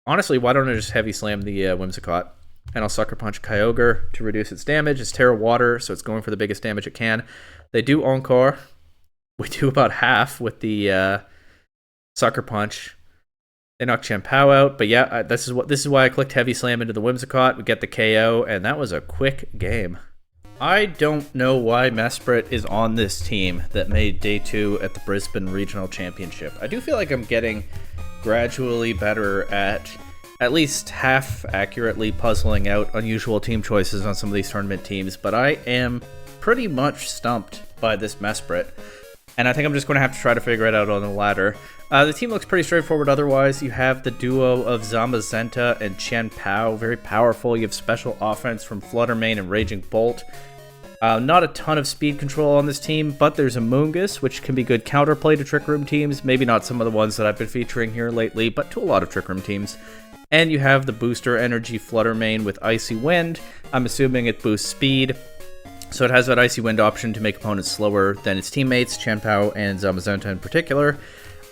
Honestly, why don't I just heavy slam the Whimsicott? And I'll Sucker Punch Kyogre to reduce its damage. It's Terra Water, so it's going for the biggest damage it can. They do Encore. We do about half with the Sucker Punch. They knock Chien-Pao out, but yeah, this is why I clicked Heavy Slam into the Whimsicott. We get the KO, and that was a quick game. I don't know why Mesprit is on this team that made Day 2 at the Brisbane Regional Championship. I do feel like I'm getting gradually better at least half accurately puzzling out unusual team choices on some of these tournament teams, but I am pretty much stumped by this Mesprit, and I think I'm just going to have to try to figure it out on the ladder. The team looks pretty straightforward otherwise. You have the duo of Zamazenta and Chien-Pao, very powerful. You have special offense from Flutter Mane and Raging Bolt. Not a ton of speed control on this team, but there's a Moongus, which can be good counterplay to Trick Room teams. Maybe not some of the ones that I've been featuring here lately, but to a lot of Trick Room teams. And you have the Booster Energy Flutter Mane with Icy Wind. I'm assuming it boosts speed, so it has that Icy Wind option to make opponents slower than its teammates, Chien-Pao and Zamazenta in particular.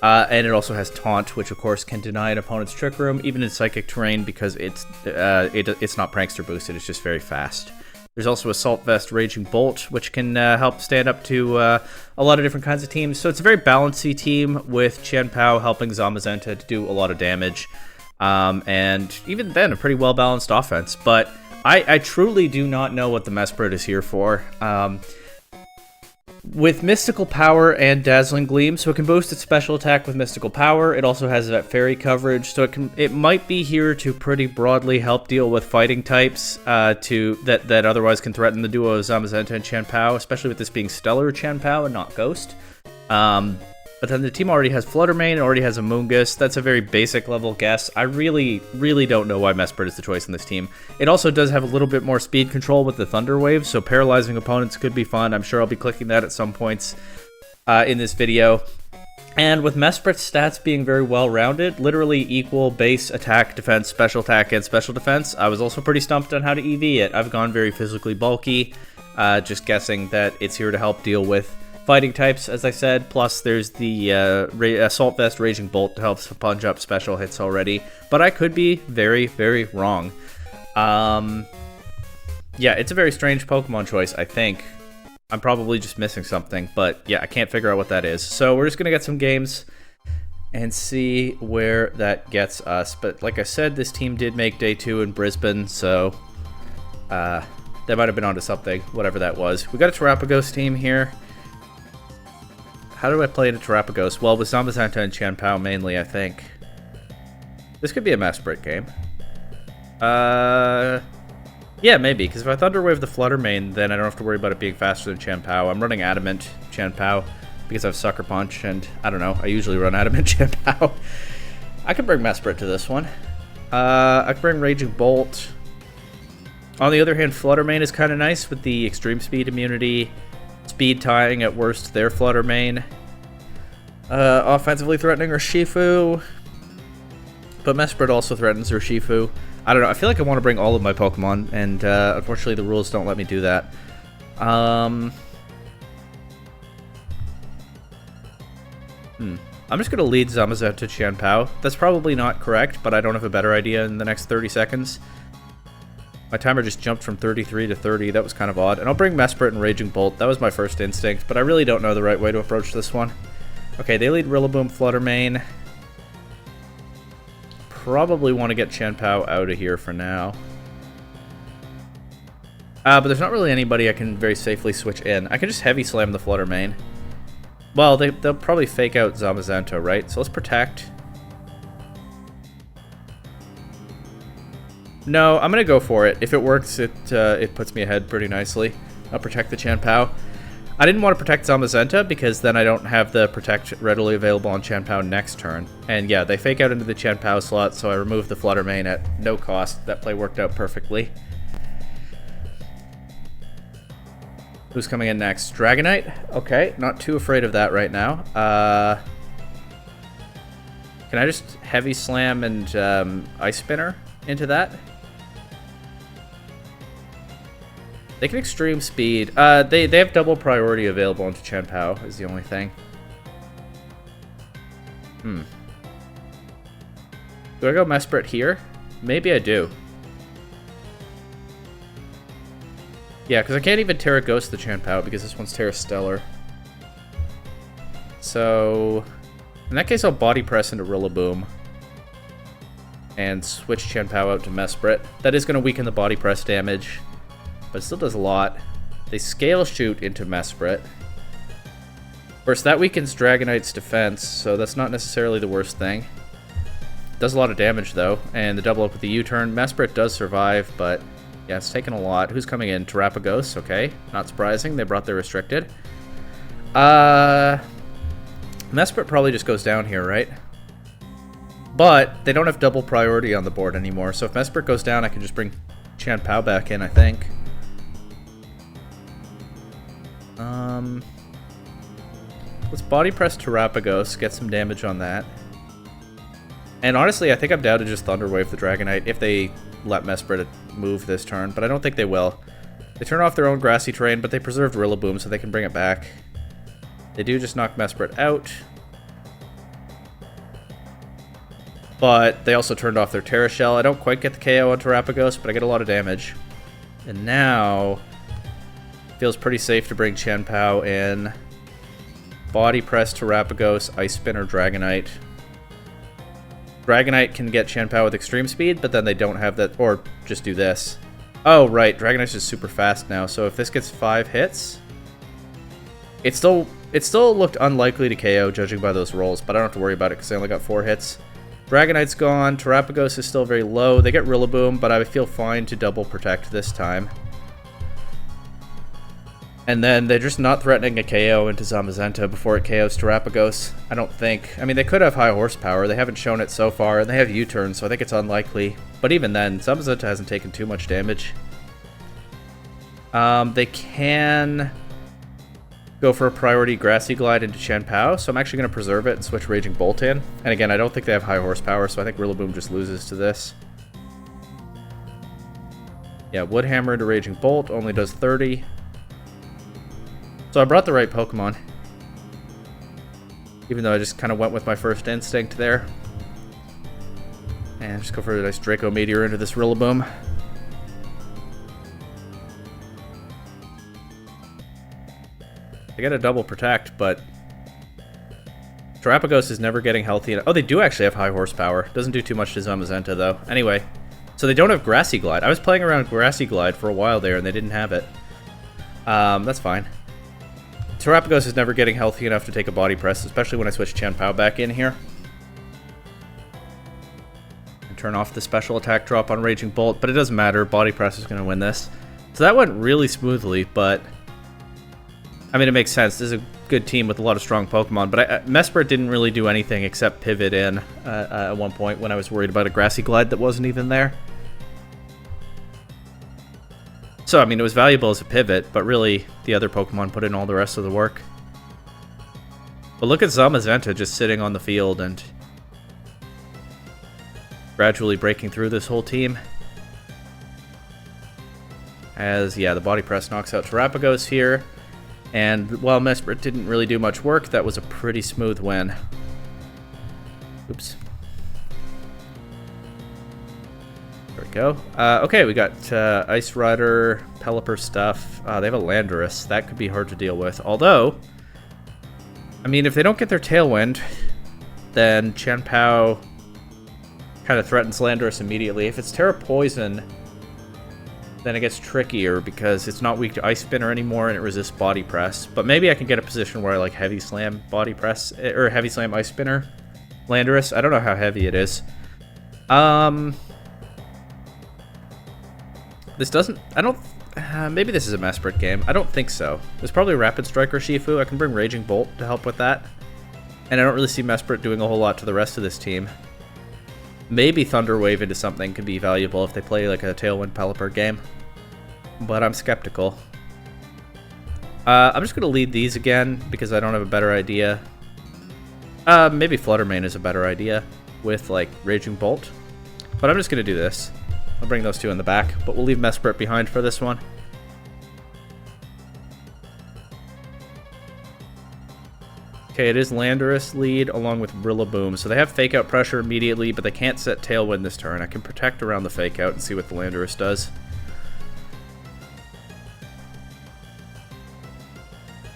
And it also has Taunt, which of course can deny an opponent's Trick Room, even in Psychic Terrain, because it's not Prankster boosted, it's just very fast. There's also Assault Vest Raging Bolt, which can help stand up to a lot of different kinds of teams. So it's a very balancy team with Chien-Pao helping Zamazenta to do a lot of damage. And even then, a pretty well-balanced offense. But I truly do not know what the Mesprit is here for. With Mystical Power and Dazzling Gleam, so it can boost its special attack with Mystical Power. It also has that Fairy coverage, so it might be here to pretty broadly help deal with fighting types that otherwise can threaten the duo of Zamazenta and Chien-Pao, especially with this being Stellar Chien-Pao and not Ghost. But then the team already has Flutter Mane, already has a Moongus. That's a very basic level guess. I really, really don't know why Mesprit is the choice in this team. It also does have a little bit more speed control with the Thunder Wave, so paralyzing opponents could be fun. I'm sure I'll be clicking that at some points in this video. And with Mesprit's stats being very well-rounded, literally equal base attack, defense, special attack, and special defense, I was also pretty stumped on how to EV it. I've gone very physically bulky, just guessing that it's here to help deal with fighting types, as I said, plus there's the Assault Vest Raging Bolt to help punch up special hits already, but I could be very, very wrong. Yeah, it's a very strange Pokemon choice, I think. I'm probably just missing something, but yeah, I can't figure out what that is. So we're just going to get some games and see where that gets us. But like I said, this team did make Day 2 in Brisbane, so they might have been onto something, whatever that was. We got a Terrapagos team here. How do I play in a Terrapagos? Well, with Zamazenta and Chien-Pao mainly, I think. This could be a Mesprit game. Yeah, maybe, because if I Thunder Wave the Flutter Mane, then I don't have to worry about it being faster than Chien-Pao. I'm running Adamant Chien-Pao because I have Sucker Punch, and I don't know, I usually run Adamant Chien-Pao. I could bring Mesprit to this one. I could bring Raging Bolt. On the other hand, Flutter Mane is kind of nice with the extreme speed immunity. Speed tying at worst their Flutter Mane. Offensively threatening Urshifu. But Mesprit also threatens Urshifu. I don't know, I feel like I want to bring all of my Pokemon, and unfortunately the rules don't let me do that. I'm just going to lead Zamazenta to Chien-Pao. That's probably not correct, but I don't have a better idea in the next 30 seconds. My timer just jumped from 33 to 30. That was kind of odd. And I'll bring Mesprit and Raging Bolt. That was my first instinct, but I really don't know the right way to approach this one. Okay, they lead Rillaboom, Flutter Mane. Probably want to get Chien-Pao out of here for now. But there's not really anybody I can very safely switch in. I can just Heavy Slam the Flutter Mane. Well, they'll probably fake out Zamazenta, right? So let's Protect. No, I'm going to go for it. If it works, it puts me ahead pretty nicely. I'll Protect the Chien-Pao. I didn't want to Protect Zamazenta because then I don't have the Protect readily available on Chien-Pao next turn. And yeah, they fake out into the Chien-Pao slot, so I removed the Flutter Mane at no cost. That play worked out perfectly. Who's coming in next? Dragonite? Okay, not too afraid of that right now. Can I just Heavy Slam and Ice Spinner into that? They can Extreme Speed. They have double priority available into Chien-Pao is the only thing. Do I go Mesprit here? Maybe I do. Yeah, because I can't even Terra Ghost the Chien-Pao because this one's Terra Stellar. So, in that case, I'll Body Press into Rillaboom and switch Chien-Pao out to Mesprit. That is going to weaken the Body Press damage, but it still does a lot. They Scale Shoot into Mesprit. Of course, that weakens Dragonite's defense, so that's not necessarily the worst thing. Does a lot of damage, though, and the double up with the U-turn. Mesprit does survive, but yeah, it's taken a lot. Who's coming in? Terapagos, okay. Not surprising. They brought their Restricted. Mesprit probably just goes down here, right? But they don't have double priority on the board anymore, so if Mesprit goes down, I can just bring Chien-Pao back in, I think. Let's Body Press Terapagos, get some damage on that. And honestly, I think I'm down to just Thunder Wave the Dragonite if they let Mesprit move this turn, but I don't think they will. They turn off their own grassy terrain, but they preserved Rillaboom, so they can bring it back. They do just knock Mesprit out. But they also turned off their Terra Shell. I don't quite get the KO on Terapagos, but I get a lot of damage. And now, feels pretty safe to bring Chien-Pao in. Body Press Terapagos, Ice Spin, or Dragonite. Dragonite can get Chien-Pao with extreme speed, but then they don't have that, or just do this. Oh, right, Dragonite's just super fast now, so if this gets 5 hits, it still looked unlikely to KO, judging by those rolls, but I don't have to worry about it because I only got 4 hits. Dragonite's gone, Terapagos is still very low, they get Rillaboom, but I feel fine to double protect this time. And then they're just not threatening a KO into Zamazenta before it KOs Terapagos, I don't think. I mean, they could have high horsepower. They haven't shown it so far, and they have U-turn, so I think it's unlikely. But even then, Zamazenta hasn't taken too much damage. They can go for a priority Grassy Glide into Chien-Pao, so I'm actually going to preserve it and switch Raging Bolt in. And again, I don't think they have high horsepower, so I think Rillaboom just loses to this. Yeah, Woodhammer into Raging Bolt only does 30. So I brought the right Pokemon. Even though I just kind of went with my first instinct there. And just go for a nice Draco Meteor into this Rillaboom. They get a double protect, but Terapagos is never getting healthy. Oh, they do actually have high horsepower. Doesn't do too much to Zamazenta, though. Anyway, so they don't have Grassy Glide. I was playing around Grassy Glide for a while there, and they didn't have it. That's fine. Terapagos is never getting healthy enough to take a Body Press, especially when I switch Chien-Pao back in here. And turn off the special attack drop on Raging Bolt, but it doesn't matter. Body Press is going to win this. So that went really smoothly, but I mean, it makes sense. This is a good team with a lot of strong Pokemon, but Mesprit didn't really do anything except pivot in at one point when I was worried about a Grassy Glide that wasn't even there. So, I mean, it was valuable as a pivot, but really, the other Pokemon put in all the rest of the work. But look at Zamazenta just sitting on the field and gradually breaking through this whole team. As, yeah, the Body Press knocks out Terapagos here. And while Mesprit didn't really do much work, that was a pretty smooth win. Oops. There we go. Okay, we got Ice Rider, Pelipper stuff. They have a Landorus. That could be hard to deal with. Although, I mean, if they don't get their Tailwind, then Chien-Pao kind of threatens Landorus immediately. If it's Terra Poison, then it gets trickier because it's not weak to Ice Spinner anymore and it resists Body Press. But maybe I can get a position where I like Heavy Slam Body Press, or Heavy Slam Ice Spinner Landorus. I don't know how heavy it is. This doesn't, I don't, maybe this is a Mesprit game. I don't think so. There's probably Rapid Strike or Shifu. I can bring Raging Bolt to help with that. And I don't really see Mesprit doing a whole lot to the rest of this team. Maybe Thunder Wave into something could be valuable if they play like a Tailwind Pelipper game. But I'm skeptical. I'm just going to lead these again because I don't have a better idea. Maybe Flutter Mane is a better idea with like Raging Bolt. But I'm just going to do this. I'll bring those two in the back, but we'll leave Mesprit behind for this one. Okay, it is Landorus lead along with Rillaboom. So they have Fake Out pressure immediately, but they can't set Tailwind this turn. I can protect around the Fake Out and see what the Landorus does.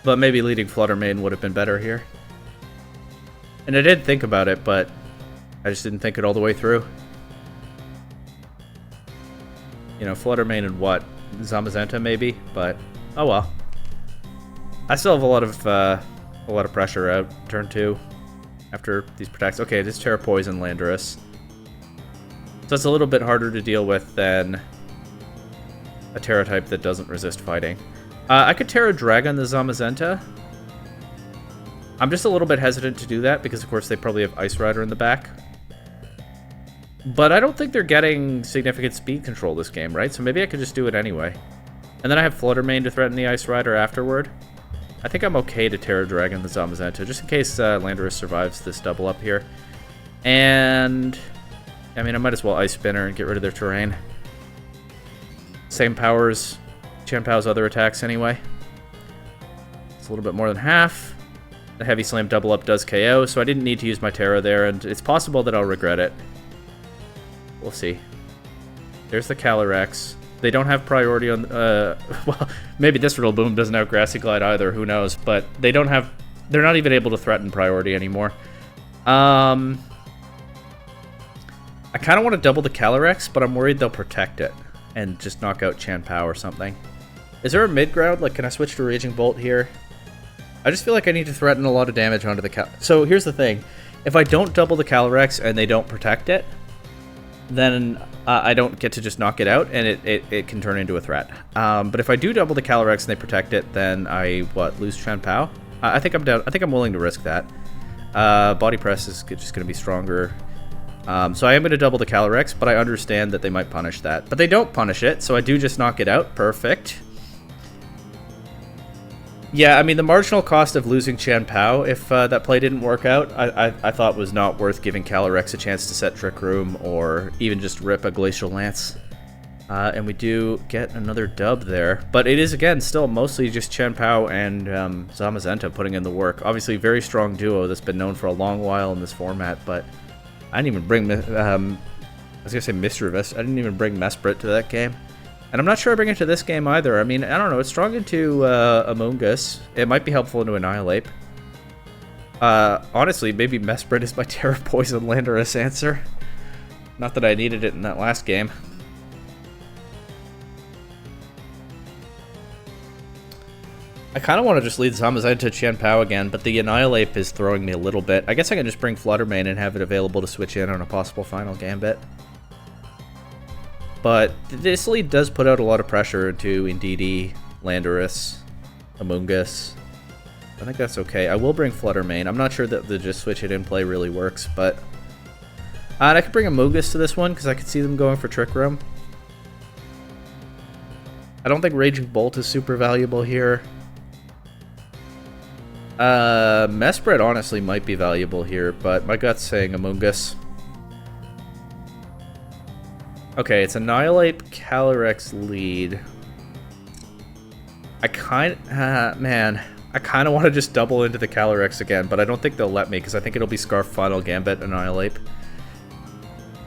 But maybe leading Flutter Mane would have been better here. And I did think about it, but I just didn't think it all the way through. You know, Flutter Mane and what? Zamazenta maybe, but oh well. I still have a lot of pressure out turn 2 after these protects. Okay, it is Terra Poison Landorus. So it's a little bit harder to deal with than a Terra type that doesn't resist fighting. I could Terra Dragon the Zamazenta. I'm just a little bit hesitant to do that because, of course, they probably have Ice Rider in the back. But I don't think they're getting significant speed control this game, right? So maybe I could just do it anyway. And then I have Flutter Mane to threaten the Ice Rider afterward. I think I'm okay to Terra Dragon the Zamazenta, just in case Landorus survives this double up here. And, I mean, I might as well Ice Spinner and get rid of their terrain. Same powers Chien-Pao's other attacks anyway. It's a little bit more than half. The Heavy Slam double up does KO, so I didn't need to use my Terra there, and it's possible that I'll regret it. We'll see. There's the Calyrex. They don't have priority on... well, maybe this Rillaboom doesn't have Grassy Glide either, who knows, but they don't have... They're not even able to threaten priority anymore. I kind of want to double the Calyrex, but I'm worried they'll protect it and just knock out Chien-Pao or something. Is there a mid-ground? Like, can I switch to Raging Bolt here? I just feel like I need to threaten a lot of damage onto the So here's the thing. If I don't double the Calyrex and they don't protect it, then I don't get to just knock it out, and it can turn into a threat. But if I do double the Calyrex and they protect it, then I, lose Chien-Pao? I think I'm down. I think I'm willing to risk that. Body Press is just going to be stronger. So I am going to double the Calyrex, but I understand that they might punish that. But they don't punish it, so I do just knock it out. Perfect. Yeah, I mean, the marginal cost of losing Chien-Pao, if that play didn't work out, I thought was not worth giving Calyrex a chance to set Trick Room or even just rip a Glacial Lance. And we do get another dub there. But it is, again, still mostly just Chien-Pao and Zamazenta putting in the work. Obviously, very strong duo that's been known for a long while in this format, but I didn't even bring... I was going to say Mischievous. I didn't even bring Mesprit to that game. And I'm not sure I bring it to this game either. I mean, I don't know. It's strong into Amoonguss. It might be helpful into Annihilate. Honestly, maybe Mesprit is my Terra Poison Landorus answer. Not that I needed it in that last game. I kind of want to just lead Zamazenta Chien-Pao again, but the Annihilate is throwing me a little bit. I guess I can just bring Flutter Mane and have it available to switch in on a possible final Gambit. But this lead does put out a lot of pressure into Indeedee, Landorus, Amoonguss. I think that's okay. I will bring Flutter Mane. I'm not sure that the just switch it in play really works, but... and I could bring Amoonguss to this one, because I could see them going for Trick Room. I don't think Raging Bolt is super valuable here. Mesprit honestly might be valuable here, but my gut's saying Amoonguss. Okay, it's Annihilate, Calyrex lead. I kind of want to just double into the Calyrex again, but I don't think they'll let me because I think it'll be Scarf Final Gambit Annihilate.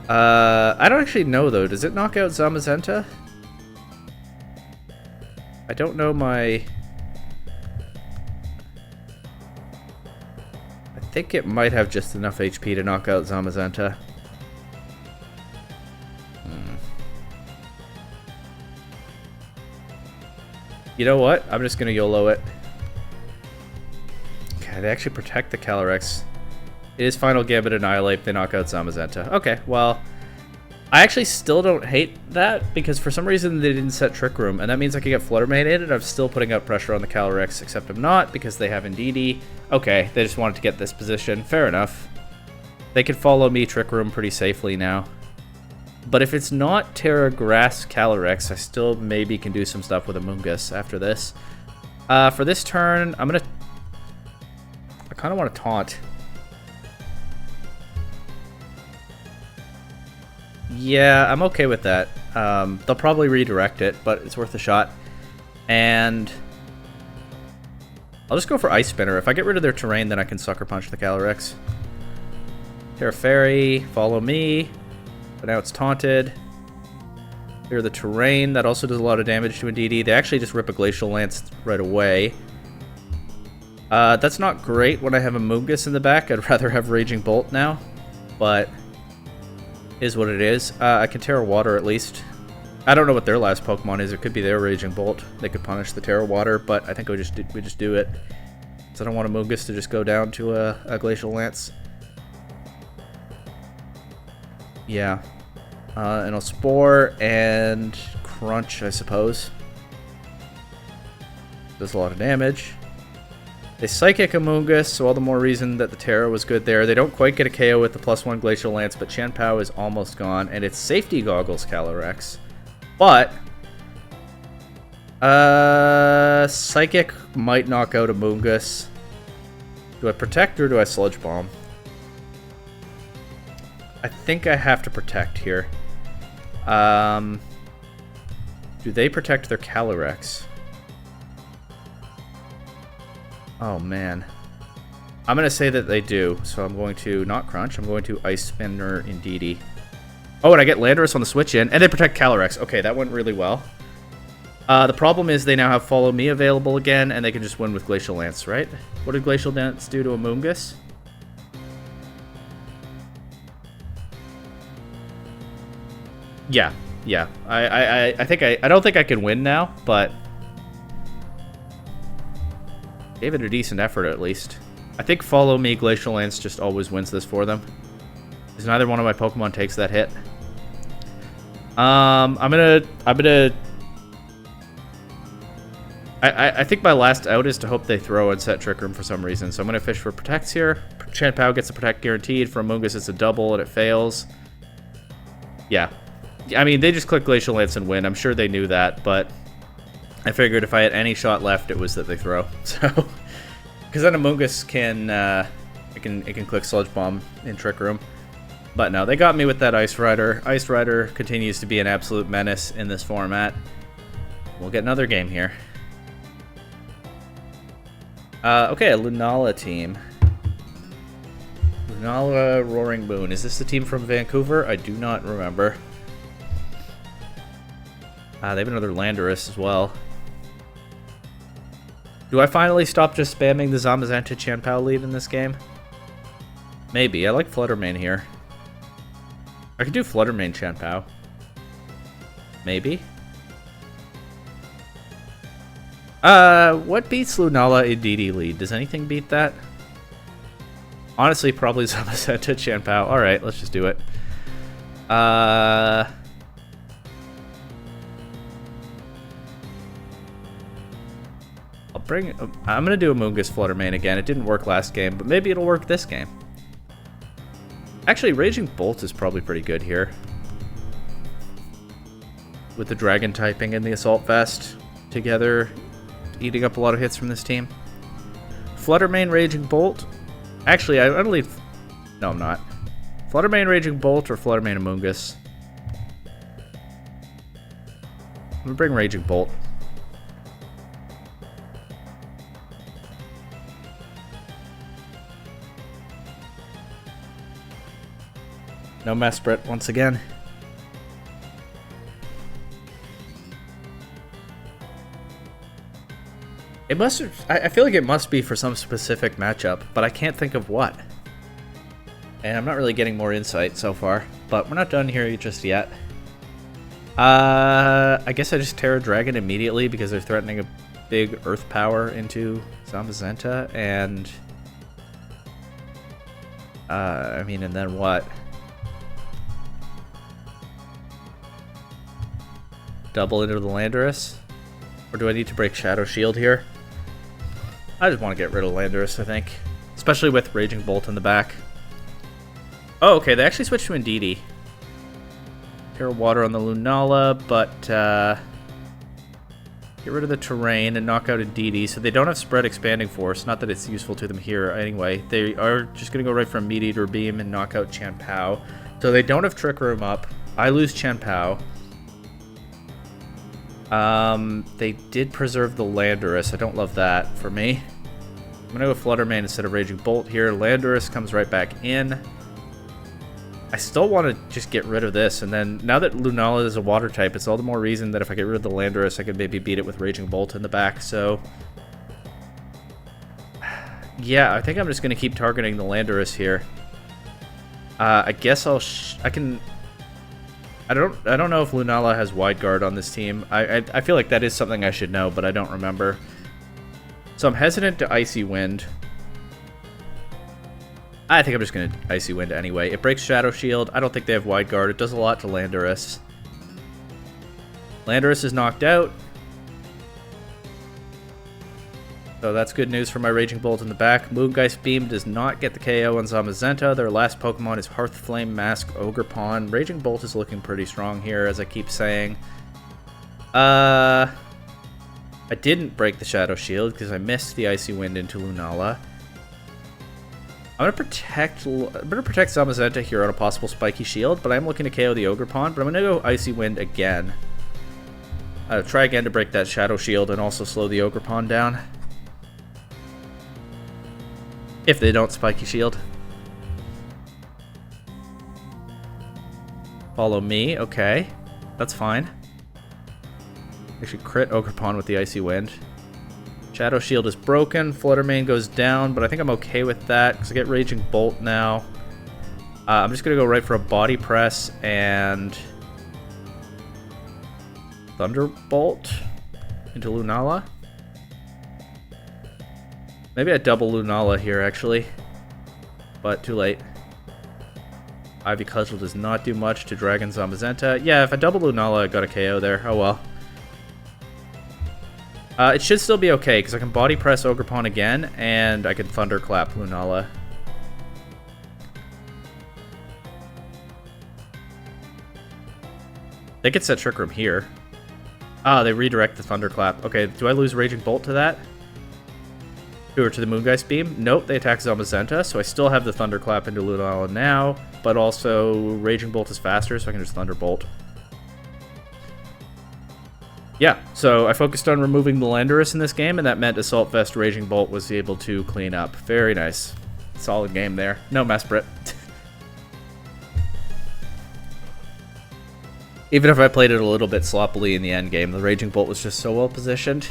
I don't actually know though. Does it knock out Zamazenta? I don't know my... I think it might have just enough HP to knock out Zamazenta. You know what? I'm just going to YOLO it. Okay, they actually protect the Calyrex. It is Final Gambit Annihilate. They knock out Zamazenta. Okay, well, I actually still don't hate that because for some reason they didn't set Trick Room, and that means I can get Flutter Mane in, and I'm still putting out pressure on the Calyrex, except I'm not because they have Indeedee. Okay, they just wanted to get this position. Fair enough. They can follow me Trick Room pretty safely now. But if it's not Terra Grass Calyrex, I still maybe can do some stuff with Amoonguss after this. For this turn, I kind of want to taunt. Yeah, I'm okay with that. They'll probably redirect it, but it's worth a shot. And I'll just go for Ice Spinner. If I get rid of their terrain, then I can Sucker Punch the Calyrex. Terra Fairy, follow me. But now it's taunted. Clear the terrain. That also does a lot of damage to Indeedee. They actually just rip a Glacial Lance right away. That's not great when I have a Moongus in the back. I'd rather have Raging Bolt now. But is what it is. I can Terra Water at least. I don't know what their last Pokemon is. It could be their Raging Bolt. They could punish the Terra Water, but I think we just do it. So I don't want a Moongus to just go down to a Glacial Lance. Yeah. And I'll Spore and Crunch, I suppose. Does a lot of damage. They Psychic Amoongus, so all the more reason that the Terra was good there. They don't quite get a KO with the +1 Glacial Lance, but Chien-Pao is almost gone. And it's Safety Goggles Calyrex. But Psychic might knock out a Moongus. Do I Protect or do I Sludge Bomb? I think I have to Protect here. Do they protect their Calyrex? Oh man. I'm going to say that they do. So I'm going to not Crunch. I'm going to Ice Spinner Indeedee. Oh, and I get Landorus on the switch in. And they protect Calyrex. Okay, that went really well. The problem is they now have Follow Me available again, and they can just win with Glacial Lance, right? What did Glacial Lance do to a Moongus? Yeah. I think I don't think I can win now, but gave it a decent effort at least. I think Follow Me Glacial Lance just always wins this for them, because neither one of my Pokemon takes that hit. I think my last out is to hope they throw and set Trick Room for some reason. So I'm gonna fish for Protects here. Chien-Pao gets a Protect guaranteed. For Amoongus, it's a double and it fails. Yeah. I mean, they just click Glacial Lance and win. I'm sure they knew that, but I figured if I had any shot left, it was that they throw. So, because then Amoongus can, it can click Sludge Bomb in Trick Room. But no, they got me with that Ice Rider. Ice Rider continues to be an absolute menace in this format. We'll get another game here. Okay, a Lunala team. Lunala Roaring Moon. Is this the team from Vancouver? I do not remember. They have another Landorus as well. Do I finally stop just spamming the Zamazenta Chien-Pao lead in this game? Maybe. I like Fluttermane here. I could do Fluttermane Chien-Pao. Maybe. What beats Lunala Indeedee lead? Does anything beat that? Honestly, probably Zamazenta Chien-Pao. Alright, let's just do it. I'm gonna do Amoongus Fluttermane again. It didn't work last game, but maybe it'll work this game. Actually, Raging Bolt is probably pretty good here. With the Dragon typing and the Assault Vest together, eating up a lot of hits from this team. Fluttermane Raging Bolt. Actually, I don't believe... No, I'm not. Fluttermane Raging Bolt or Fluttermane Amoongus. I'm gonna bring Raging Bolt. No Mesprit once again. It must. I feel like it must be for some specific matchup, but I can't think of what. And I'm not really getting more insight so far, but we're not done here just yet. I guess I just Terra Dragon immediately because they're threatening a big Earth Power into Zamazenta, and I mean, and then what? Double into the Landorus? Or do I need to break Shadow Shield here? I just want to get rid of Landorus, I think. Especially with Raging Bolt in the back. Oh, okay, they actually switched to Indeedee. Terra Water on the Lunala, but get rid of the terrain and knock out Indeedee, so they don't have Spread Expanding Force. Not that it's useful to them here anyway. They are just going to go right for Meat Eater Beam and knock out Chien-Pao. So they don't have Trick Room up. I lose Chien-Pao. They did preserve the Landorus. I don't love that for me. I'm going to go Flutter Mane instead of Raging Bolt here. Landorus comes right back in. I still want to just get rid of this, and then now that Lunala is a water type, it's all the more reason that if I get rid of the Landorus, I could maybe beat it with Raging Bolt in the back, so... yeah, I think I'm just going to keep targeting the Landorus here. I guess I can... I don't know if Lunala has Wide Guard on this team. I feel like that is something I should know, but I don't remember. So I'm hesitant to Icy Wind. I think I'm just going to Icy Wind anyway. It breaks Shadow Shield. I don't think they have Wide Guard. It does a lot to Landorus. Landorus is knocked out. So that's good news for my Raging Bolt in the back. Moongeist Beam does not get the KO on Zamazenta. Their last Pokemon is Hearthflame Mask Ogerpon. Raging Bolt is looking pretty strong here, as I keep saying. I didn't break the Shadow Shield because I missed the Icy Wind into Lunala. I'm gonna protect Zamazenta here on a possible Spiky Shield, but I'm looking to KO the Ogerpon. But I'm gonna go Icy Wind again. Try again to break that Shadow Shield and also slow the Ogerpon down. If they don't Spiky Shield. Follow me, okay. That's fine. I should crit Ogerpon with the Icy Wind. Shadow Shield is broken. Flutter Mane goes down, but I think I'm okay with that because I get Raging Bolt now. I'm just going to go right for a Body Press and Thunderbolt into Lunala. Maybe I double Lunala here, actually. But too late. Ivy Cudgel does not do much to Dragon Zamazenta. Yeah, if I double Lunala, I got a KO there. Oh well. It should still be okay, because I can Body Press Ogerpon again, and I can Thunderclap Lunala. They could set Trick Room here. Ah, they redirect the Thunderclap. Okay, do I lose Raging Bolt to that? Or to the Moongeist Beam? Nope, they attack Zamazenta, so I still have the Thunderclap into Lunala now, but also Raging Bolt is faster, so I can just Thunderbolt. Yeah, so I focused on removing the Landorus in this game, and that meant Assault Vest Raging Bolt was able to clean up. Very nice. Solid game there. No Mesprit. Even if I played it a little bit sloppily in the end game, the Raging Bolt was just so well positioned.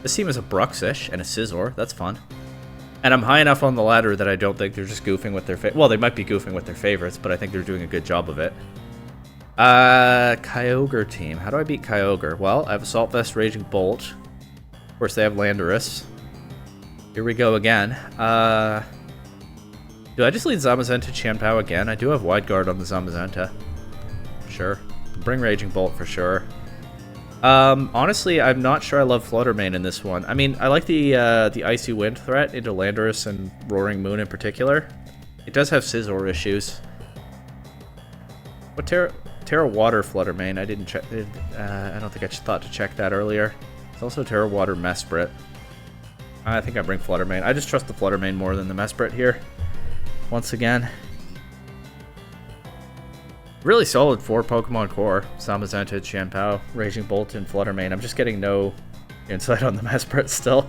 This team is a Bruxish and a Scizor. That's fun. And I'm high enough on the ladder that I don't think they're just goofing with their well, they might be goofing with their favorites, but I think they're doing a good job of it. Kyogre team. How do I beat Kyogre? Well, I have Assault Vest Raging Bolt. Of course, they have Landorus. Here we go again. Do I just lead Zamazenta Chien-Pao again? I do have Wide Guard on the Zamazenta. Sure. Bring Raging Bolt for sure. Honestly, I'm not sure I love Flutter Mane in this one. I mean, I like the Icy Wind threat into Landorus and Roaring Moon in particular. It does have Scizor issues. What Terra Water Flutter Mane? I didn't check. I don't think I thought to check that earlier. It's also Terra Water Mesprit. I think I bring Flutter Mane. I just trust the Flutter Mane more than the Mesprit here. Once again. Really solid 4 Pokemon core. Zamazenta, Chien-Pao, Raging Bolt, and Flutter Mane. I'm just getting no insight on the Mesprit still.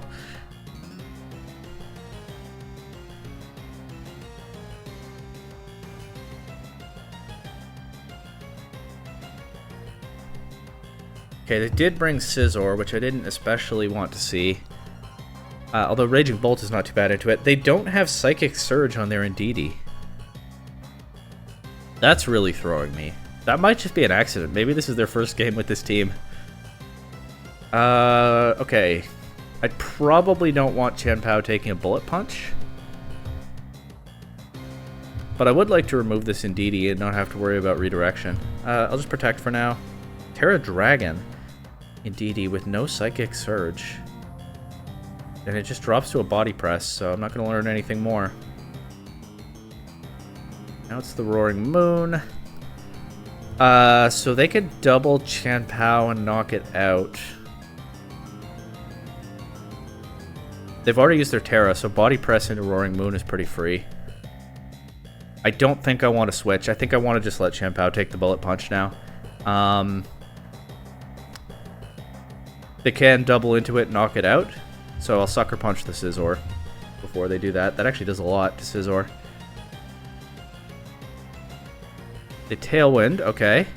Okay, they did bring Scizor, which I didn't especially want to see. Although Raging Bolt is not too bad into it. They don't have Psychic Surge on their Indeedee. That's really throwing me. That might just be an accident. Maybe this is their first game with this team. Okay. I probably don't want Chien-Pao taking a Bullet Punch. But I would like to remove this Indeedee and not have to worry about redirection. I'll just Protect for now. Terra Dragon Indeedee with no Psychic Surge. And it just drops to a Body Press, so I'm not going to learn anything more. Now it's the Roaring Moon. So they could double Chien-Pao and knock it out. They've already used their Terra, so Body Press into Roaring Moon is pretty free. I don't think I want to switch. I think I want to just let Chien-Pao take the Bullet Punch now. They can double into it and knock it out, so I'll Sucker Punch the Scizor. before they do that. That actually does a lot to Scizor. The Tailwind, okay.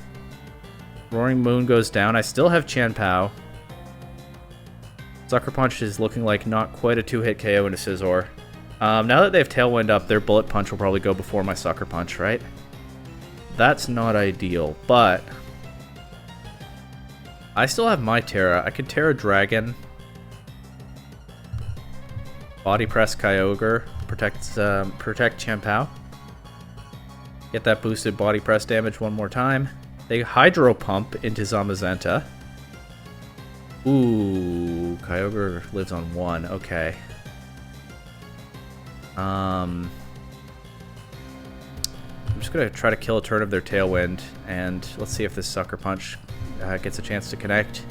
Roaring Moon goes down. I still have Chien-Pao. Sucker Punch is looking like not quite a 2-hit KO into Scizor. Now that they have Tailwind up, their Bullet Punch will probably go before my Sucker Punch, right? That's not ideal, but I still have my Terra. I could Terra Dragon, Body Press Kyogre, protect Chien-Pao. Get that boosted Body Press damage one more time. They Hydro Pump into Zamazenta. Ooh, Kyogre lives on 1. Okay. I'm just going to try to kill a turn of their Tailwind, and let's see if this Sucker Punch gets a chance to connect.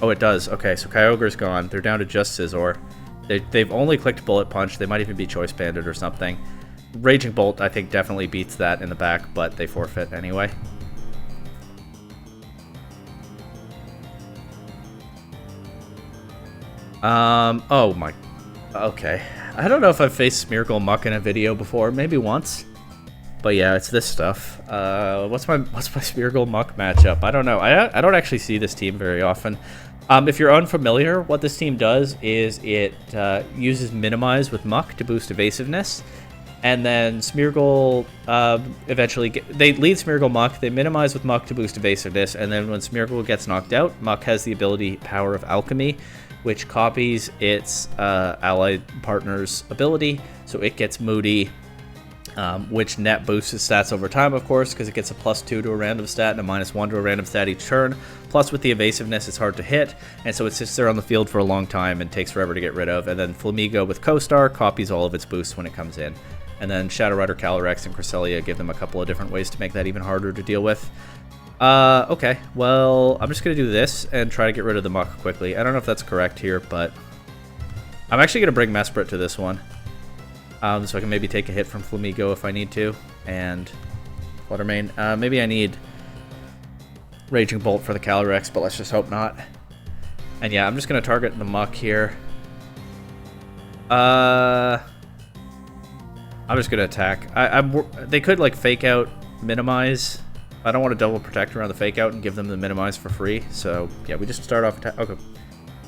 Oh, it does. Okay, so Kyogre's gone. They're down to just Scizor. They've only clicked Bullet Punch. They might even be Choice Banded or something. Raging Bolt, I think, definitely beats that in the back, but they forfeit anyway. Oh my... Okay. I don't know if I've faced Smeargle Muck in a video before. Maybe once. But yeah, it's this stuff. What's my Smeargle Muck matchup? I don't know. I don't actually see this team very often. If you're unfamiliar, what this team does is it uses Minimize with Muck to boost evasiveness. And then Smeargle eventually... They lead Smeargle Muck, they Minimize with Muck to boost evasiveness, and then when Smeargle gets knocked out, Muck has the ability Power of Alchemy, which copies its allied partner's ability, so it gets Moody, which net boosts its stats over time, of course, because it gets a +2 to a random stat and a -1 to a random stat each turn. Plus, with the evasiveness, it's hard to hit, and so it sits there on the field for a long time and takes forever to get rid of. And then Flamigo with Co-Star copies all of its boosts when it comes in. And then Shadow Rider, Calyrex, and Cresselia give them a couple of different ways to make that even harder to deal with. Okay, well, I'm just going to do this and try to get rid of the Muck quickly. I don't know if that's correct here, but I'm actually going to bring Mesprit to this one. So I can maybe take a hit from Flamigo if I need to, and Fluttermane. Maybe I need Raging Bolt for the Calyrex, but let's just hope not. And yeah, I'm just going to target the Muck here. I'm just going to attack. They could, like, Fake Out, Minimize. I don't want to double protect around the Fake Out and give them the Minimize for free. So, yeah, we just start off... Okay.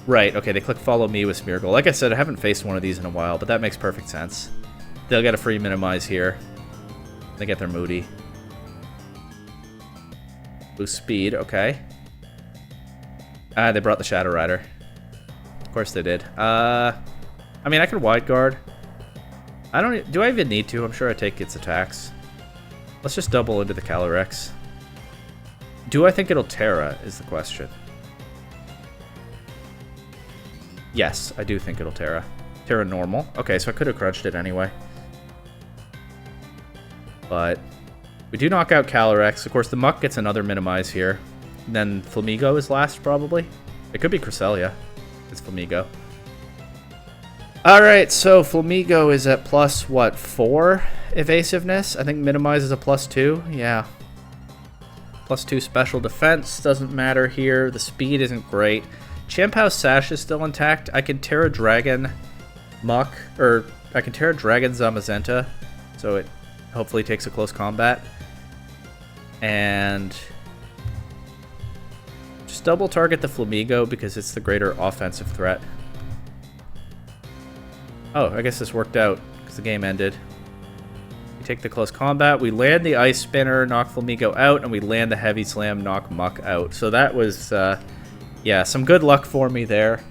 Right, okay, they click Follow Me with Smeargle. Like I said, I haven't faced one of these in a while, but that makes perfect sense. They'll get a free Minimize here. They get their Moody. Boost Speed, okay. They brought the Shadow Rider. Of course they did. I mean, I could Wide Guard. Do I even need to? I'm sure I take its attacks. Let's just double into the Calyrex. Do I think it'll Terra, is the question. Yes, I do think it'll Terra. Terra normal. Okay, so I could have crunched it anyway. But we do knock out Calyrex. Of course, the Muck gets another Minimize here. And then Flamigo is last, probably. It could be Cresselia. It's Flamigo. Alright, so Flamigo is at plus, what, 4 evasiveness? I think Minimize is a +2. Yeah. +2 special defense. Doesn't matter here. The speed isn't great. Chien-Pao's Sash is still intact. I can Terra Dragon Muck, or I can Terra Dragon Zamazenta, so it hopefully takes a close combat. And just double target the Flamigo because it's the greater offensive threat. Oh, I guess this worked out because the game ended. We take the close combat, we land the Ice Spinner, knock Flamigo out, and we land the Heavy Slam, knock Muck out. So that was... yeah, some good luck for me there.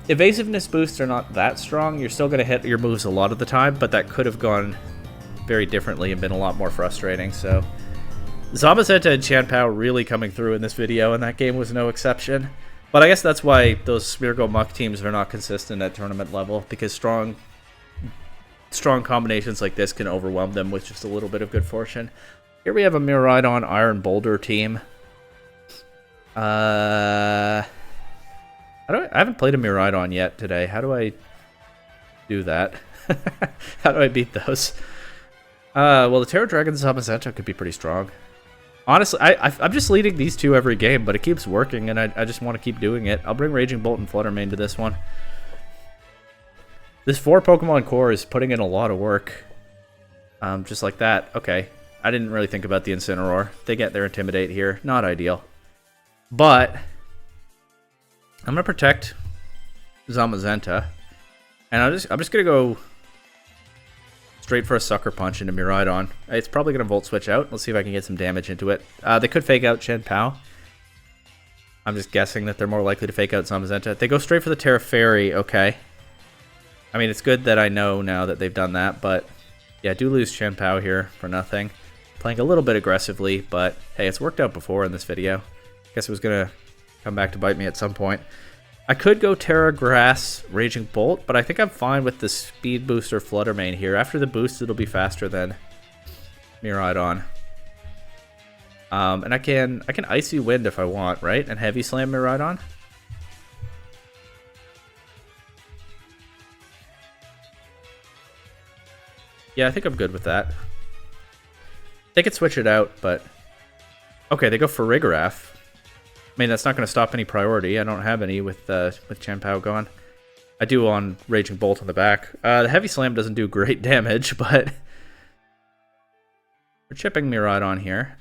Evasiveness boosts are not that strong. You're still going to hit your moves a lot of the time, but that could have gone very differently and been a lot more frustrating. So Zamazenta and Chien-Pao really coming through in this video, and that game was no exception. But I guess that's why those Smeargle Muck teams are not consistent at tournament level, because strong combinations like this can overwhelm them with just a little bit of good fortune. Here we have a Miraidon Iron Boulder team. I haven't played a Miraidon yet today. How do I do that? How do I beat those? Well, the Terra Dragon Zamazenta could be pretty strong. Honestly, I'm just leading these two every game, but it keeps working, and I just want to keep doing it. I'll bring Raging Bolt and Fluttermane to this one. This 4 Pokemon core is putting in a lot of work. Just like that. Okay. I didn't really think about the Incineroar. They get their Intimidate here. Not ideal. But I'm going to protect Zamazenta. And I'm just going to go straight for a Sucker Punch into Miraidon. It's probably going to Volt Switch out. Let's see if I can get some damage into it. They could fake out Chien-Pao. I'm just guessing that they're more likely to fake out Zamazenta. They go straight for the Terra Fairy. Okay. I mean, it's good that I know now that they've done that, but yeah, I do lose Chien-Pao here for nothing. Playing a little bit aggressively, but hey, it's worked out before in this video. Guess it was going to come back to bite me at some point. I could go Terra Grass, Raging Bolt, but I think I'm fine with the Speed Booster Flutter Mane here. After the boost, it'll be faster than Miraidon. And I can Icy Wind if I want, right? And Heavy Slam Miraidon. Yeah, I think I'm good with that. They could switch it out, but... Okay, they go for Farigiraf. I mean, that's not going to stop any priority. I don't have any with Chien-Pao gone. I do on Raging Bolt on the back. The Heavy Slam doesn't do great damage, but... We're chipping Miraidon here.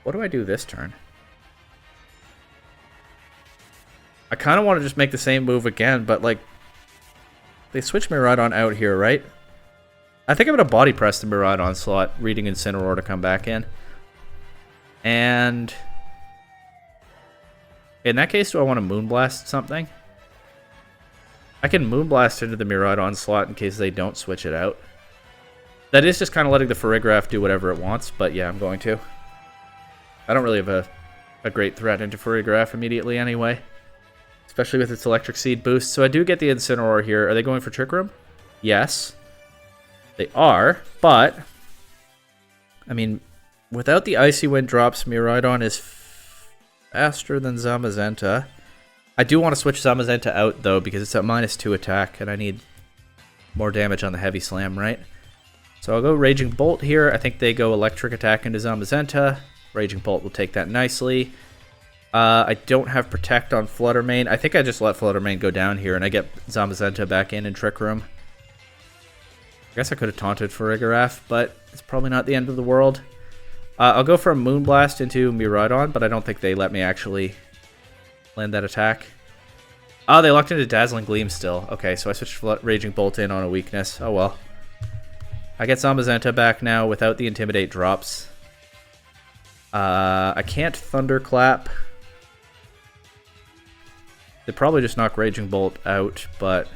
What do I do this turn? I kind of want to just make the same move again, but, like... They switch Miraidon out here, right? I think I'm going to Body Press the Miraidon slot, reading Incineroar to come back in. And... in that case, do I want to Moonblast something? I can Moonblast into the Miraidon slot in case they don't switch it out. That is just kind of letting the Farigiraf do whatever it wants, but yeah, I'm going to. I don't really have a great threat into Farigiraf immediately anyway. Especially with its Electric Seed boost. So I do get the Incineroar here. Are they going for Trick Room? Yes. They are, but... I mean, without the Icy Wind drops, Miraidon is faster than Zamazenta. I do want to switch Zamazenta out, though, because it's at -2 attack, and I need more damage on the Heavy Slam, right? So I'll go Raging Bolt here. I think they go Electric Attack into Zamazenta. Raging Bolt will take that nicely. I don't have Protect on Flutter Mane. I think I just let Flutter Mane go down here, and I get Zamazenta back in Trick Room. I guess I could have taunted Farigiraf, but it's probably not the end of the world. I'll go for a Moonblast into Miraidon, but I don't think they let me actually land that attack. Oh, they locked into Dazzling Gleam still. Okay, so I switched Raging Bolt in on a weakness. Oh well. I get Zamazenta back now without the Intimidate drops. I can't Thunderclap. They probably just knock Raging Bolt out, but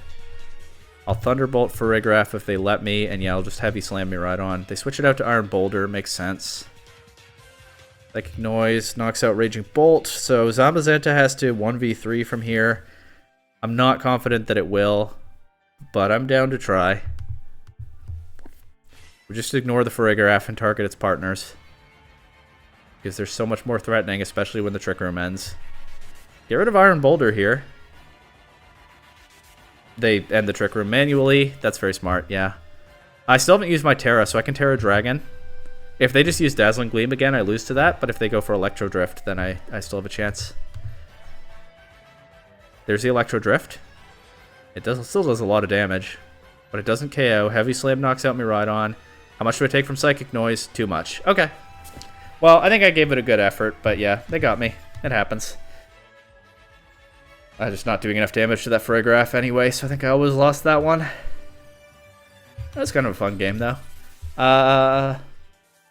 I'll Thunderbolt Farigiraf if they let me, and yeah, I'll just Heavy Slam Miraidon. They switch it out to Iron Boulder, makes sense. Psychic Noise knocks out Raging Bolt, so Zamazenta has to 1v3 from here. I'm not confident that it will, but I'm down to try. We'll just ignore the Farigiraf and target its partners, because they're so much more threatening, especially when the Trick Room ends. Get rid of Iron Boulder here. They end the Trick Room manually. That's very smart, yeah. I still haven't used my Terra, so I can Terra Dragon. If they just use Dazzling Gleam again, I lose to that, but if they go for Electro Drift, then I still have a chance. There's the Electro Drift. It still does a lot of damage, but it doesn't KO. Heavy Slam knocks out Miraidon. How much do I take from Psychic Noise? Too much. Okay. Well, I think I gave it a good effort, but yeah, they got me. It happens. I'm just not doing enough damage to that Farigiraf anyway, so I think I always lost that one. That was kind of a fun game, though.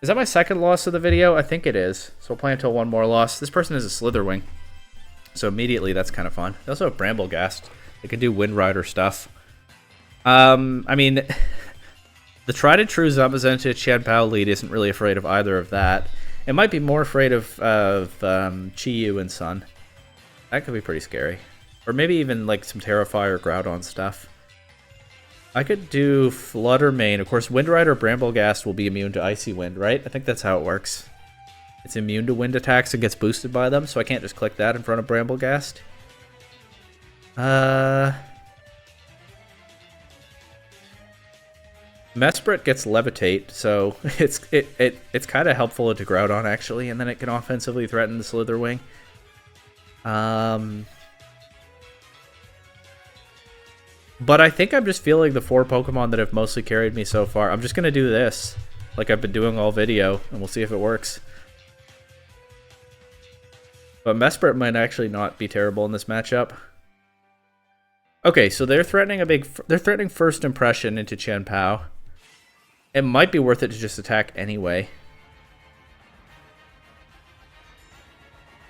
Is that my second loss of the video? I think it is. So we'll play until one more loss. This person is a Slitherwing, so immediately that's kind of fun. They also have Bramblegast. They can do Wind Rider stuff. I mean, the tried and true Zamazenta Chien-Pao lead isn't really afraid of either of that. It might be more afraid of Chi-Yu and Sun. That could be pretty scary. Or maybe even like some Terrify or Groudon stuff. I could do Flutter Mane. Of course, Wind Rider Bramblegast will be immune to Icy Wind, right? I think that's how it works. It's immune to wind attacks and gets boosted by them, so I can't just click that in front of Bramblegast. Mesprit gets Levitate, so it's kind of helpful into Groudon actually, and then it can offensively threaten the Slitherwing. But I think I'm just feeling the 4 Pokemon that have mostly carried me so far. I'm just going to do this, like I've been doing all video, and we'll see if it works. But Mesprit might actually not be terrible in this matchup. Okay, so they're threatening they're threatening first impression into Chien-Pao. It might be worth it to just attack anyway.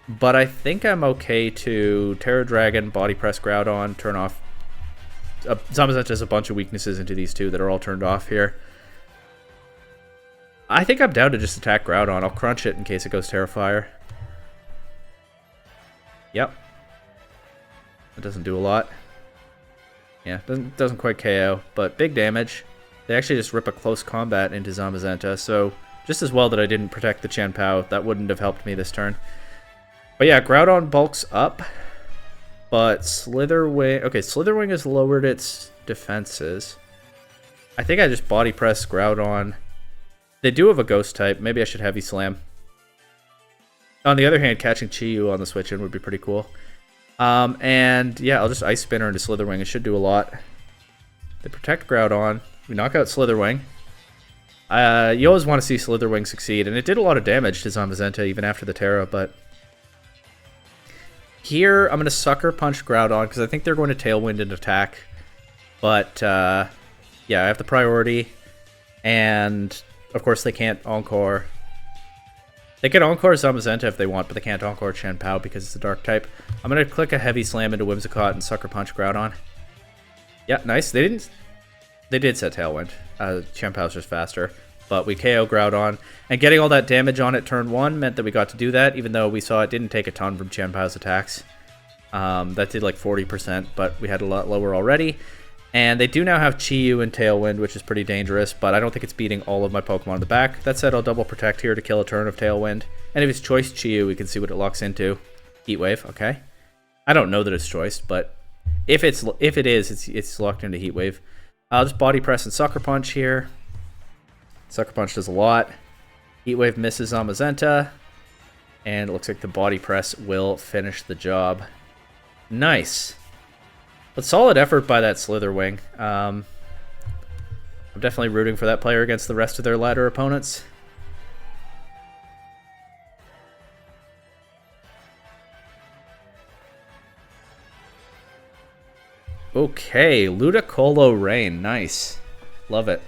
But I think I'm okay to Terra Dragon, Body Press Groudon, turn off. Zamazenta has a bunch of weaknesses into these two that are all turned off here. I think I'm down to just attack Groudon. I'll crunch it in case it goes Terrifier. Yep. It doesn't do a lot. Yeah, doesn't quite KO, but big damage. They actually just rip a close combat into Zamazenta, so just as well that I didn't protect the Chien-Pao. That wouldn't have helped me this turn. But yeah, Groudon bulks up, but Slitherwing... Okay, Slitherwing has lowered its defenses. I think I just Body Press Groudon. They do have a Ghost type. Maybe I should Heavy Slam. On the other hand, catching Chi-Yu on the switch-in would be pretty cool. And yeah, I'll just Ice Spinner into Slitherwing. It should do a lot. They protect Groudon. We knock out Slitherwing. You always want to see Slitherwing succeed, and it did a lot of damage to Zamazenta even after the Terra, but... Here, I'm going to Sucker Punch Groudon, because I think they're going to Tailwind and attack. But, yeah, I have the priority. And, of course, they can't Encore. They can Encore Zamazenta if they want, but they can't Encore Chien-Pao because it's a Dark type. I'm going to click a Heavy Slam into Whimsicott and Sucker Punch Groudon. Yeah, nice. They did set Tailwind. Chien-Pao's just faster. But we KO Groudon. And getting all that damage on it turn 1 meant that we got to do that, even though we saw it didn't take a ton from Chien-Pao's attacks. That did like 40%, but we had a lot lower already. And they do now have Chi-Yu and Tailwind, which is pretty dangerous, but I don't think it's beating all of my Pokemon in the back. That said, I'll double protect here to kill a turn of Tailwind. And if it's choice Chi-Yu, we can see what it locks into. Heat Wave, okay. I don't know that it's choice, but if it is, it's locked into Heat Wave. I'll just Body Press and Sucker Punch here. Sucker Punch does a lot. Heat Wave misses Zamazenta. And it looks like the Body Press will finish the job. Nice. But solid effort by that Slitherwing. I'm definitely rooting for that player against the rest of their ladder opponents. Okay, Ludicolo Rain. Nice. Love it.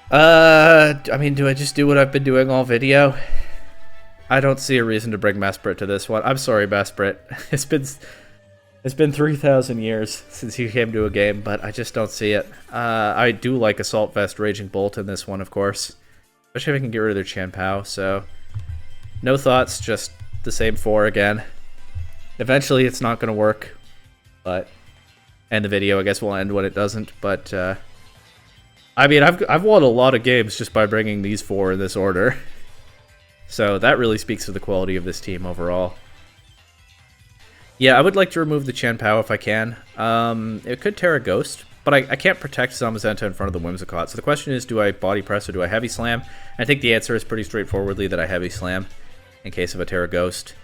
I mean, do I just do what I've been doing all video? I don't see a reason to bring Mesprit to this one. I'm sorry, Mesprit. It's been 3,000 years since you came to a game, but I just don't see it. I do like Assault Vest, Raging Bolt in this one, of course. Especially if I can get rid of their Chien-Pao, so... No thoughts, just the same 4 again. Eventually it's not going to work, but... And the video, I guess, will end when it doesn't, but... I mean, I've won a lot of games just by bringing these 4 in this order. So that really speaks to the quality of this team overall. Yeah, I would like to remove the Chien-Pao if I can. It could Terra Ghost, but I can't protect Zamazenta in front of the Whimsicott. So the question is, do I Body Press or do I Heavy Slam? I think the answer is pretty straightforwardly that I Heavy Slam in case of a Terra Ghost.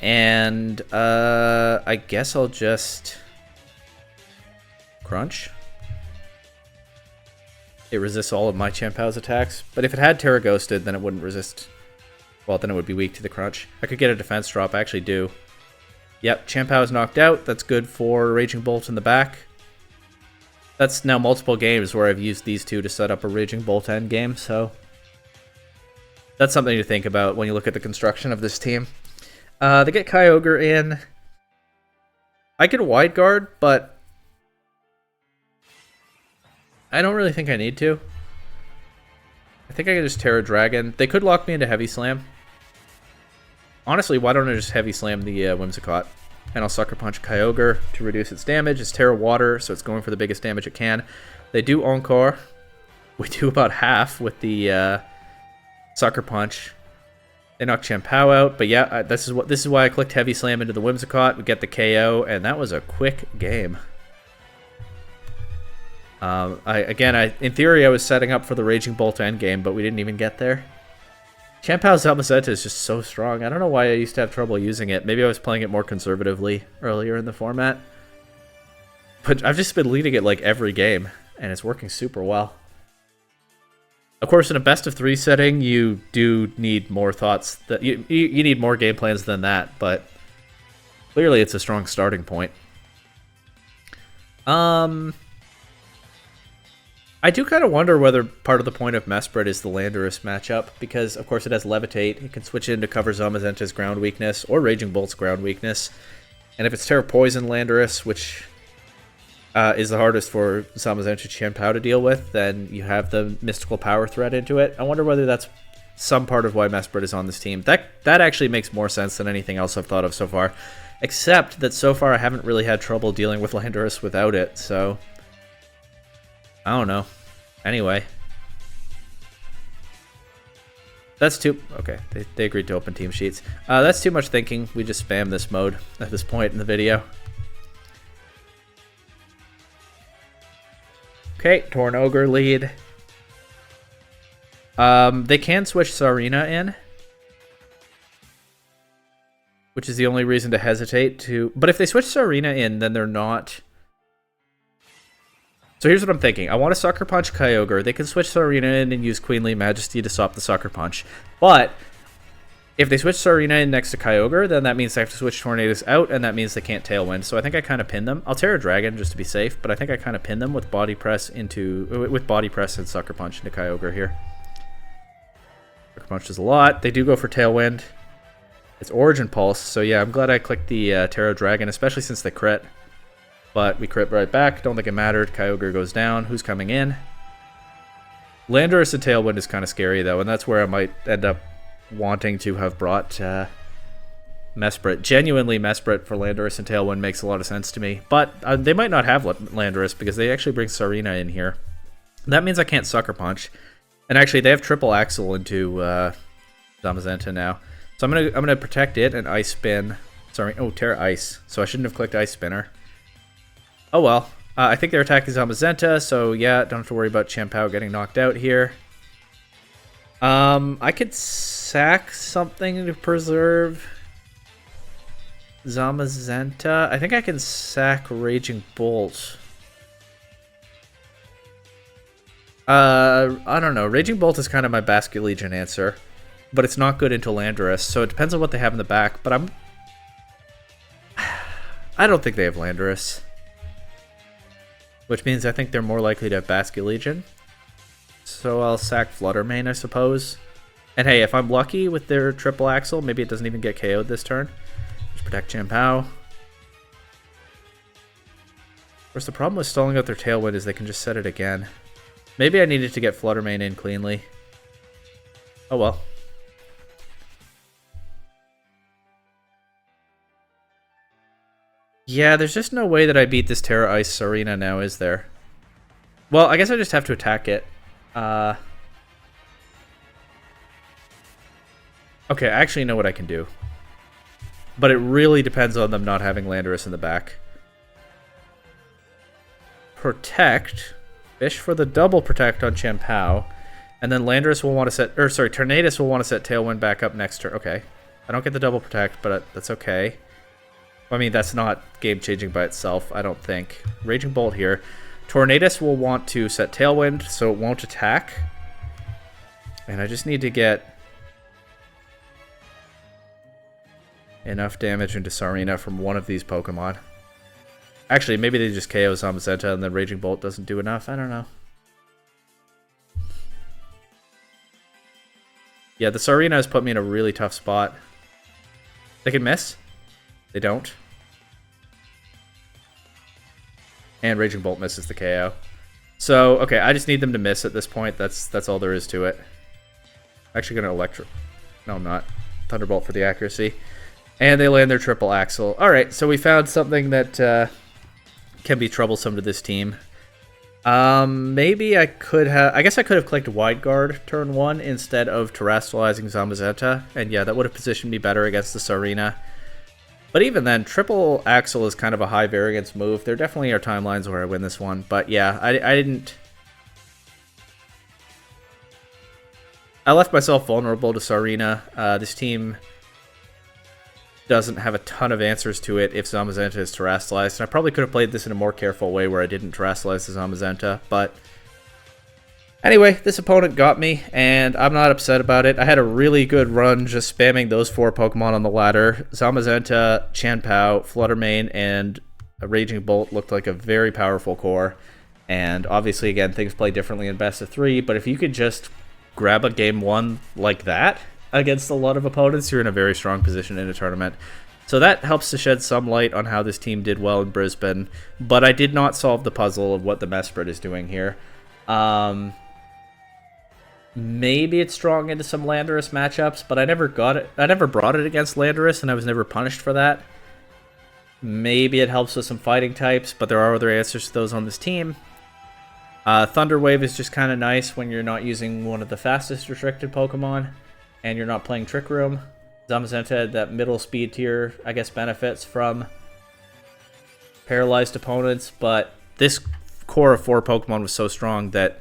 And I guess I'll just Crunch. It resists all of my Chien-Pao's attacks, but if it had Terra Ghosted, then it wouldn't resist. Well, then it would be weak to the Crunch. I could get a defense drop, I actually do. Yep, Chien-Pao is knocked out. That's good for Raging Bolt in the back. That's now multiple games where I've used these two to set up a Raging Bolt end game, so... That's something to think about when you look at the construction of this team. They get Kyogre in. I could Wide Guard, but... I don't really think I need to. I think I can just Terra Dragon. They could lock me into Heavy Slam. Honestly, why don't I just Heavy Slam the Whimsicott? And I'll Sucker Punch Kyogre to reduce its damage. It's Terra Water, so it's going for the biggest damage it can. They do Encore. We do about half with the Sucker Punch. They knock Chien-Pao out, but yeah, this is why I clicked Heavy Slam into the Whimsicott. We get the KO, and that was a quick game. In theory, I was setting up for the Raging Bolt endgame, but we didn't even get there. Chien-Pao's Zamazenta is just so strong. I don't know why I used to have trouble using it. Maybe I was playing it more conservatively earlier in the format. But I've just been leading it like every game, and it's working super well. Of course, in a best-of-3 setting, you do need more thoughts. That you need more game plans than that, but clearly it's a strong starting point. I do kind of wonder whether part of the point of Mesprit is the Landorus matchup, because of course it has Levitate. It can switch in to cover Zamazenta's ground weakness or Raging Bolt's ground weakness. And if it's Terra Poison Landorus, which is the hardest for Zamazenta Chien-Pao to deal with, then you have the mystical power threat into it. I wonder whether that's some part of why Mesprit is on this team. That actually makes more sense than anything else I've thought of so far. Except that so far I haven't really had trouble dealing with Landorus without it, so I don't know. Anyway. That's too... Okay, they agreed to open team sheets. That's too much thinking. We just spam this mode at this point in the video. Okay, Torn Ogre lead. They can switch Sarina in, which is the only reason to hesitate to... But if they switch Sarina in, then they're not... So here's what I'm thinking. I want to Sucker Punch Kyogre. They can switch Sarina in and use Queenly Majesty to stop the Sucker Punch. But if they switch Sarina in next to Kyogre, then that means they have to switch Tornadus out, and that means they can't Tailwind. So I think I kind of pin them. I'll Terra Dragon just to be safe, but I think I kind of pin them with Body Press and Sucker Punch into Kyogre here. Sucker Punch does a lot. They do go for Tailwind. It's Origin Pulse, so yeah, I'm glad I clicked the Terra Dragon, especially since they crit. But we crit right back. Don't think it mattered. Kyogre goes down. Who's coming in? Landorus and Tailwind is kind of scary, though, and that's where I might end up wanting to have brought Mesprit. Genuinely, Mesprit for Landorus and Tailwind makes a lot of sense to me. But they might not have Landorus because they actually bring Sarina in here. That means I can't Sucker Punch. And actually, they have Triple Axle into Zamazenta now. So I'm gonna protect it and Ice Spin. Sorry, oh, Terra Ice. So I shouldn't have clicked Ice Spinner. Oh well. I think they're attacking Zamazenta, so yeah, don't have to worry about Chien-Pao getting knocked out here. I could sack something to preserve Zamazenta. I think I can sack Raging Bolt. I don't know. Raging Bolt is kind of my Basket Legion answer, but it's not good into Landorus, so it depends on what they have in the back, but I don't think they have Landorus. Which means I think they're more likely to have Basket Legion. So I'll sack Fluttermane, I suppose. And hey, if I'm lucky with their Triple Axle, maybe it doesn't even get KO'd this turn. Just protect Chien-Pao. Of course, the problem with stalling out their Tailwind is they can just set it again. Maybe I needed to get Fluttermane in cleanly. Oh well. Yeah, there's just no way that I beat this Terra Ice Sarina now, is there? Well, I guess I just have to attack it. Okay, I actually know what I can do. But it really depends on them not having Landorus in the back. Protect. Fish for the double protect on Chien-Pao. And then Landorus will want to set... Or, sorry, Tornadus will want to set Tailwind back up next turn. Okay. I don't get the double protect, but that's okay. I mean, that's not game-changing by itself, I don't think. Raging Bolt here. Tornadus will want to set Tailwind, so it won't attack. And I just need to get enough damage into Sarina from one of these Pokemon. Actually, maybe they just KO Zamazenta and then Raging Bolt doesn't do enough. I don't know. Yeah, the Sarina has put me in a really tough spot. They can miss. They don't. And Raging Bolt misses the KO. So, okay, I just need them to miss at this point. That's all there is to it. Actually gonna Electro... No, I'm not. Thunderbolt for the accuracy. And they land their Triple Axle. Alright, so we found something that can be troublesome to this team. Maybe I could have... I guess I could have clicked Wide Guard turn 1 instead of Terastallizing Zamazenta. And yeah, that would have positioned me better against the Sarina. But even then, Triple Axle is kind of a high variance move. There definitely are timelines where I win this one. But yeah, I didn't... I left myself vulnerable to Sarina. This team doesn't have a ton of answers to it if Zamazenta is terastallized. And I probably could have played this in a more careful way where I didn't terastallize the Zamazenta, but anyway, this opponent got me, and I'm not upset about it. I had a really good run just spamming those 4 Pokemon on the ladder. Zamazenta, Chanpao, Fluttermane, and a Raging Bolt looked like a very powerful core. And obviously, again, things play differently in best of 3, but if you could just grab a game 1 like that against a lot of opponents, you're in a very strong position in a tournament. So that helps to shed some light on how this team did well in Brisbane, but I did not solve the puzzle of what the Mesprit is doing here. Maybe it's strong into some Landorus matchups, but I never got it. I never brought it against Landorus, and I was never punished for that. Maybe it helps with some fighting types, but there are other answers to those on this team. Thunder Wave is just kind of nice when you're not using one of the fastest restricted Pokemon, and you're not playing Trick Room. Zamazenta had that middle speed tier, I guess, benefits from paralyzed opponents, but this core of 4 Pokemon was so strong that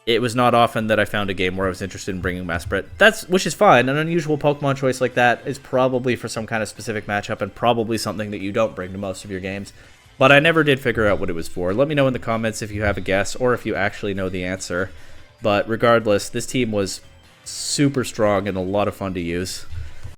it was not often that I found a game where I was interested in bringing Mesprit. Which is fine. An unusual Pokemon choice like that is probably for some kind of specific matchup and probably something that you don't bring to most of your games. But I never did figure out what it was for. Let me know in the comments if you have a guess or if you actually know the answer. But regardless, this team was super strong and a lot of fun to use.